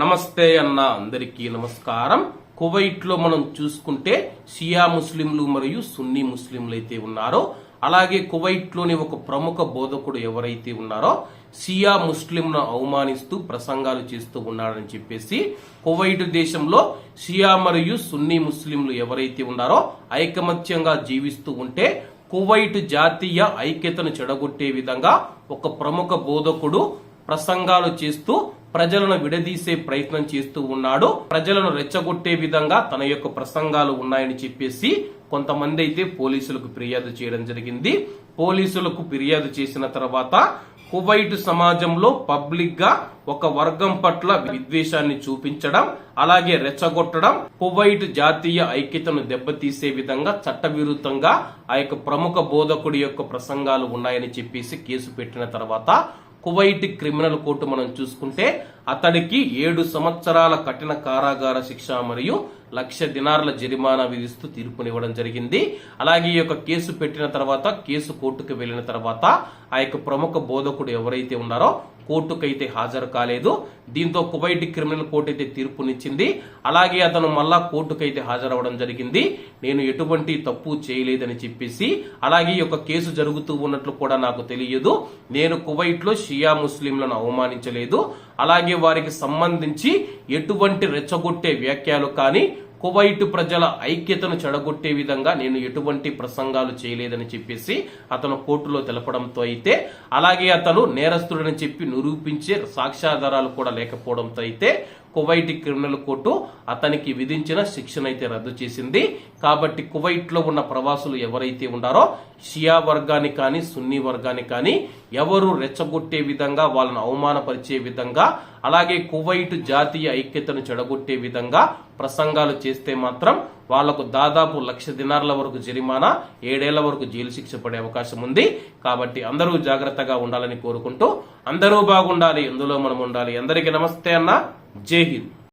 నమస్తే అన్న అందరికీ నమస్కారం. కువైట్ లో మనం చూసుకుంటే షియా ముస్లింలు మరియు సున్నీ ముస్లింలు అయితే ఉన్నారో, అలాగే కువైట్ లోని ఒక ప్రముఖ బోధకుడు ఎవరైతే ఉన్నారో షియా ముస్లింను అవమానిస్తూ ప్రసంగాలు చేస్తూ ఉన్నాడని చెప్పేసి కువైట్ దేశంలో షియా మరియు సున్నీ ముస్లింలు ఎవరైతే ఉన్నారో ఐకమత్యంగా జీవిస్తూ ఉంటే కువైట్ జాతీయ ఐక్యతను చెడగొట్టే విధంగా ఒక ప్రముఖ బోధకుడు ప్రసంగాలు చేస్తూ ప్రజలను విడదీసే ప్రయత్నం చేస్తూ ఉన్నాడు. ప్రజలను రెచ్చగొట్టే విధంగా తన యొక్క ప్రసంగాలు ఉన్నాయని చెప్పేసి కొంతమంది అయితే పోలీసులకు ఫిర్యాదు చేయడం జరిగింది. పోలీసులకు ఫిర్యాదు చేసిన తర్వాత కువైట్ సమాజంలో పబ్లిక్ గా ఒక వర్గం పట్ల విద్వేషాన్ని చూపించడం, అలాగే రెచ్చగొట్టడం, కువైట్ జాతీయ ఐక్యతను దెబ్బతీసే విధంగా చట్టవిరుద్ధంగా ఆ యొక్క ప్రముఖ బోధకుడి యొక్క ప్రసంగాలు ఉన్నాయని చెప్పేసి కేసు పెట్టిన తర్వాత కువైట్ క్రిమినల్ కోర్టు మనం చూసుకుంటే అతడికి 7 సంవత్సరాల కఠిన కారాగార శిక్ష మరియు 1,00,000 దినార్ల జరిమానా విధిస్తూ తీర్పునివ్వడం జరిగింది. అలాగే ఈ యొక్క కేసు పెట్టిన తర్వాత కేసు కోర్టుకు వెళ్లిన తర్వాత ఆ యొక్క ప్రముఖ బోధకుడు ఎవరైతే ఉన్నారో కోర్టుకైతే హాజరు కాలేదు. దీంతో కువైట్ క్రిమినల్ కోర్టు అయితే తీర్పునిచ్చింది. అలాగే అతను మళ్ళా కోర్టుకైతే హాజరవడం జరిగింది. నేను ఎటువంటి తప్పు చేయలేదని చెప్పేసి, అలాగే ఈ యొక్క కేసు జరుగుతూ ఉన్నట్లు కూడా నాకు తెలియదు, నేను కువైట్ లో షియా ముస్లింలను అవమానించలేదు, అలాగే వారికి సంబంధించి ఎటువంటి రెచ్చగొట్టే వ్యాఖ్యలు కానీ కువైట్ ప్రజల ఐక్యతను చెడగొట్టే విధంగా నేను ఎటువంటి ప్రసంగాలు చేయలేదని చెప్పేసి అతను కోర్టులో తెలపడంతో అయితే, అలాగే అతను నేరస్తుడని చెప్పి నిరూపించే సాక్ష్యాధారాలు కూడా లేకపోవడంతో అయితే కువైట్ క్రిమినల్ కోర్టు అతనికి విధించిన శిక్షను అయితే రద్దు చేసింది. కాబట్టి కువైట్ లో ఉన్న ప్రవాసులు ఎవరైతే ఉన్నారో షియా వర్గాన్ని కానీ సున్నీ వర్గాన్ని కానీ ఎవరు రెచ్చగొట్టే విధంగా, వాళ్ళను అవమానపరిచే విధంగా, అలాగే కువైట్ జాతీయ ఐక్యతను చెడగొట్టే విధంగా ప్రసంగాలు చేస్తే మాత్రం వాళ్లకు దాదాపు 1,00,000 దినార్ల వరకు జరిమానా, 7 ఏళ్ల వరకు జైలు శిక్ష పడే అవకాశం ఉంది. కాబట్టి అందరూ జాగ్రత్తగా ఉండాలని కోరుకుంటూ అందరూ బాగుండాలి, ఎందులో మనం ఉండాలి. అందరికీ నమస్తే అన్న, జై హింద్.